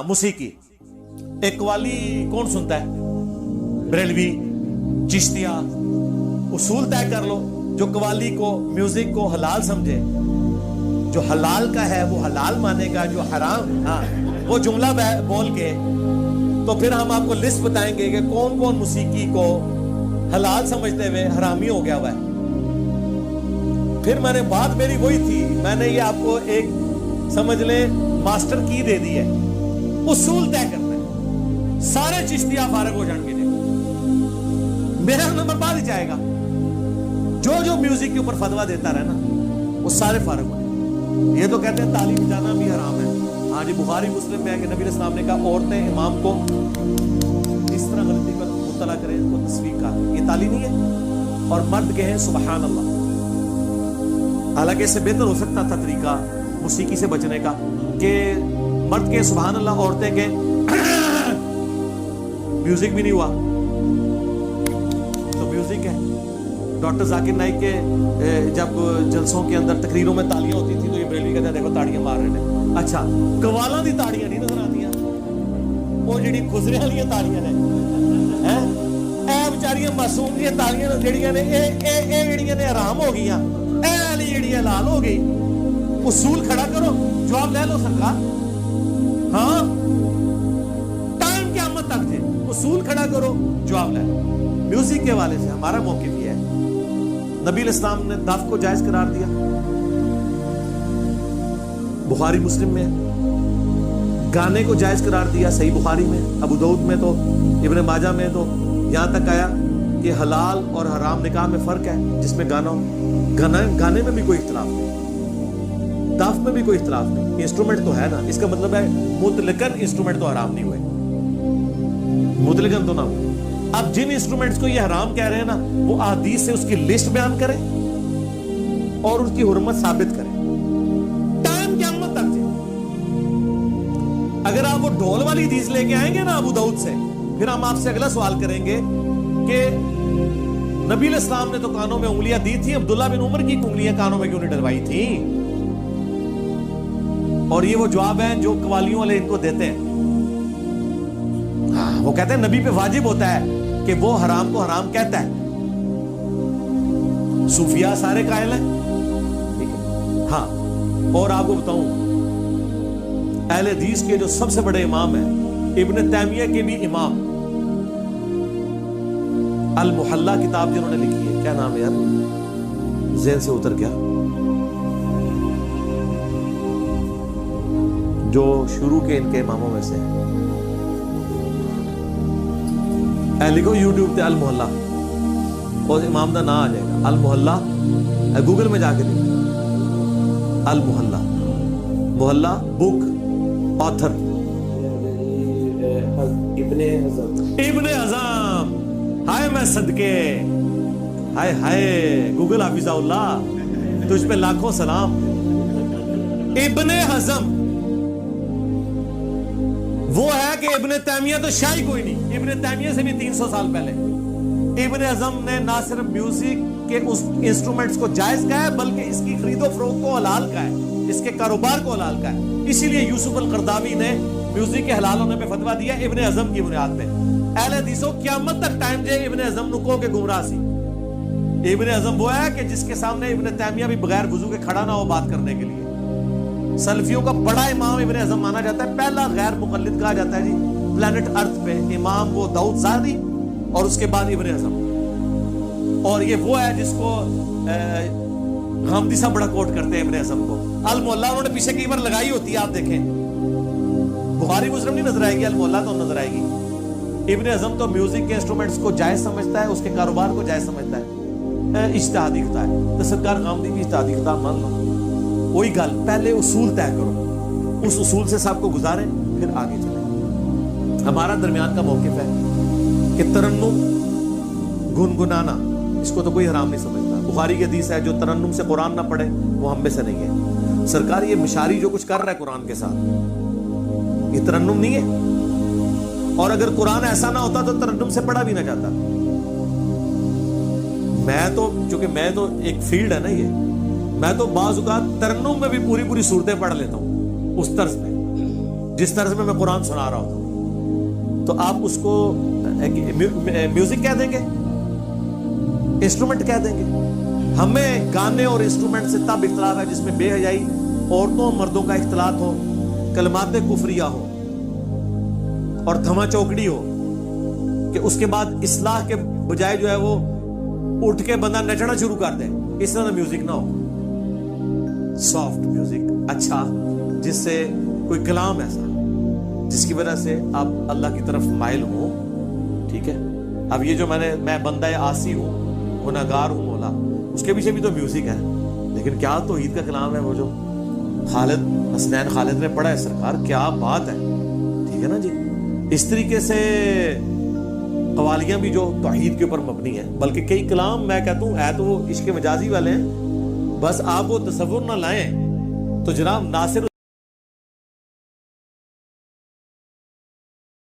موسیقی ایک قوالی کون سنتا ہے؟ بریلوی، چشتیہ. اصول طے کر لو. جو قوالی کو میوزک کو حلال سمجھے، جو حلال کا ہے وہ حلال مانے گا، جو حرام وہ جملہ بول کے تو پھر ہم آپ کو لسٹ بتائیں گے کہ کون کون موسیقی کو حلال سمجھتے ہوئے حرامی ہو گیا ہوا ہے. پھر میں نے بات میری وہی تھی، میں نے یہ آپ کو ایک سمجھ لیں ماسٹر کی دے دی ہے. اصول طے کرنا ہے، سارے چشتیہ فارغ ہو جان گے. میرا نمبر بعد ہی جائے گا. جو میوزک کے اوپر فتویٰ دیتا رہے نا وہ سارے فارغ ہو جائیں. یہ تو کہتے ہیں تعلیم جانا بھی حرام ہے. ہاں جی، بخاری مسلم میں ہے کہ نبی علیہ السلام نے کہا عورتیں امام کو اس طرح غلطی پر مطلع کریں، اس کو تصویق کا. یہ تعلیم نہیں ہے. اور مرد کہیں سبحان اللہ. حالانکہ اس سے بہتر ہو سکتا تھا طریقہ موسیقی سے بچنے کا کہ مرد کے سبحان اللہ، عورتیں کے میوزک بھی نہیں ہوا تو میوزک ہے. ڈاکٹر ذاکر نائک کے جب جلسوں کے اندر تقریروں میں تالیاں ہوتی تھی تو یہ بریلوی کہتے ہیں دیکھو تاڑیاں مار رہے ہیں. اچھا، قوالاں دی تاڑیاں نہیں نظر آتی، وہ جڑی خزرے والی تاڑیاں نے اے بیچاریاں معصوم دی تاڑیاں جڑیاں نے اے جڑیاں نے حرام ہو گئیاں، اے والی جڑی حلال ہو گئی. اصول کھڑا کرو، جواب لے لو سرکار. ہاں، ٹائم قیامت تک تھے. اصول کھڑا کرو، جواب لے لو. میوزک کے حوالے سے ہمارا موقف یہ ہے، نبی علیہ السلام نے دف کو جائز قرار دیا، بخاری مسلم میں. گانے کو جائز قرار دیا، صحیح بخاری میں. ابو داؤد میں تو، ابن ماجہ میں تو یہاں تک آیا کہ حلال اور حرام نکاح میں فرق ہے جس میں گانا ہو. گانے میں بھی کوئی اختلاف نہیں، دف میں بھی کوئی اختلاف نہیں. انسٹرومنٹ تو ہے نا، اس کا مطلب ہے مطلقاً انسٹرومنٹ تو حرام نہیں ہوئے، مطلقاً تو نہ ہوئے. اب جن انسٹرومنٹس کو یہ حرام کہہ رہے ہیں نا، وہ احادیث سے اس کی لسٹ بیان کریں اور اس کی حرمت ثابت کریں. ٹائم قیامت تک جائے. اگر آپ وہ ڈھول والی حدیث لے کے آئیں گے نا ابو داؤد سے، پھر ہم آپ سے اگلا سوال کریں گے کہ نبی علیہ السلام نے تو کانوں میں انگلیاں دی تھی، عبداللہ بن عمر کی انگلیاں کانوں میں کیوں نہیں ڈلوائی تھی؟ اور یہ وہ جواب ہیں جو قوالیوں والے ان کو دیتے ہیں. وہ کہتے ہیں نبی پہ واجب ہوتا ہے کہ وہ حرام کو حرام کہتا ہے. صوفیاء سارے قائل ہیں. ٹھیک ہے. ہاں، اور آپ کو بتاؤں اہل حدیث کے جو سب سے بڑے امام ہیں، ابن تیمیہ کے بھی امام، المحلہ کتاب جنہوں نے لکھی ہے، کیا نام ہے یار، ذہن سے اتر گیا، جو شروع کے ان کے اماموں میں سے ہے. لکھو یوٹیوب پہ المحلہ اور امام دا نام آ جائے گا. المحلہ گوگل میں جا کے دیکھو. المحلہ، محلہ بک، آتھر ابن حزم. ہائے میں صدقے، ہائے ہائے گوگل حافظہ اللہ، تجھ پہ لاکھوں سلام. ابن حزم وہ ہے کہ ابن تیمیہ تو شاہی کوئی نہیں، ابن تیمیہ سے بھی 300 سال پہلے. ابن حزم نے نہ صرف میوزک کے اس انسٹرومنٹس کو جائز کہا ہے بلکہ اس کی خرید و فروخت کو حلال کہا ہے، اس کے کاروبار کو حلال کہا ہے. اسی لیے یوسف القرداوی نے میوزک کے حلال ہونے پہ فتویٰ دیا ابن حزم کی بنیاد پہ. اہل حدیثوں قیامت تک ٹائم جائے ابن حزم نو کہو کہ گمراہ سی. ابن حزم وہ ہے کہ جس کے سامنے ابن تیمیہ بھی بغیر وضو کے کھڑا نہ ہو بات کرنے کے لیے. سلفیوں کا بڑا امام ابن حزم مانا جاتا ہے. پہلا غیر مقلد کہا جاتا ہے جی پلانٹ ارتھ پہ امام وہ داؤد ظاہری، اور اس کے بعد ابن حزم. اور یہ وہ ہے جس کو حامدی صاحب بڑا کوٹ کرتے ہیں ابن حزم کو. المحلہ انہوں نے پیچھے کئی بار لگائی ہوتی ہے، آپ دیکھیں بخاری مسلم نہیں نظر آئے گی، المحلہ تو نظر آئے گی. ابن حزم تو میوزک کے انسٹرومنٹس کو جائز سمجھتا ہے، اس کے کاروبار کو جائز سمجھتا ہے. اجتہادی خطا ہے تو سرکار حامدی بھی اجتہادی خطا مان لو. وہی گل، پہلے اصول طے کرو، اس اصول سے سب کو گزاریں پھر آگے چلیں. ہمارا درمیان کا موقف ہے کہ ترنم گنگنانا اس کو تو کوئی حرام نہیں سمجھتا. بخاری کی حدیث ہے جو ترنم سے قرآن نہ پڑھے وہ ہم میں سے نہیں ہے. سرکار یہ مشاری جو کچھ کر رہا ہے قرآن کے ساتھ، یہ ترنم نہیں ہے. اور اگر قرآن ایسا نہ ہوتا تو ترنم سے پڑھا بھی نہ جاتا. میں تو چونکہ میں تو ایک فیلڈ ہے نا یہ، میں تو بعض اوقات ترنم میں بھی پوری صورتیں پڑھ لیتا ہوں اس طرز پہ. جس طرح سے میں قرآن سنا رہا ہوں، تو آپ اس کو میوزک کہہ دیں گے، انسٹرومنٹ کہہ دیں گے؟ ہمیں گانے اور انسٹرومنٹ سے تب اختلاف ہے جس میں بے حیائی، عورتوں مردوں کا اختلاط ہو، کلمات کفریہ ہو اور دھما چوکڑی ہو، کہ اس کے بعد اصلاح کے بجائے جو ہے وہ اٹھ کے بندہ نچنا شروع کر دے. اس طرح میوزک نہ ہو، سافٹ میوزک اچھا، جس سے کوئی کلام ایسا جس کی وجہ سے آپ اللہ کی طرف مائل ہوں. ٹھیک ہے. اب یہ جو میں بندہ عاصی ہوں، گنہگار ہوں مولا، اس کے پیچھے بھی تو میوزک ہے، لیکن کیا توحید کا کلام ہے وہ جو خالد حسنین خالد نے پڑھا ہے سرکار، کیا بات ہے. ٹھیک ہے نا جی. اس طریقے سے قوالیاں بھی جو توحید کے اوپر مبنی ہیں، بلکہ کئی کلام میں کہتا ہوں ہے تو وہ عشق مجازی والے ہیں، بس آپ وہ تصور نہ لائیں تو جناب ناصر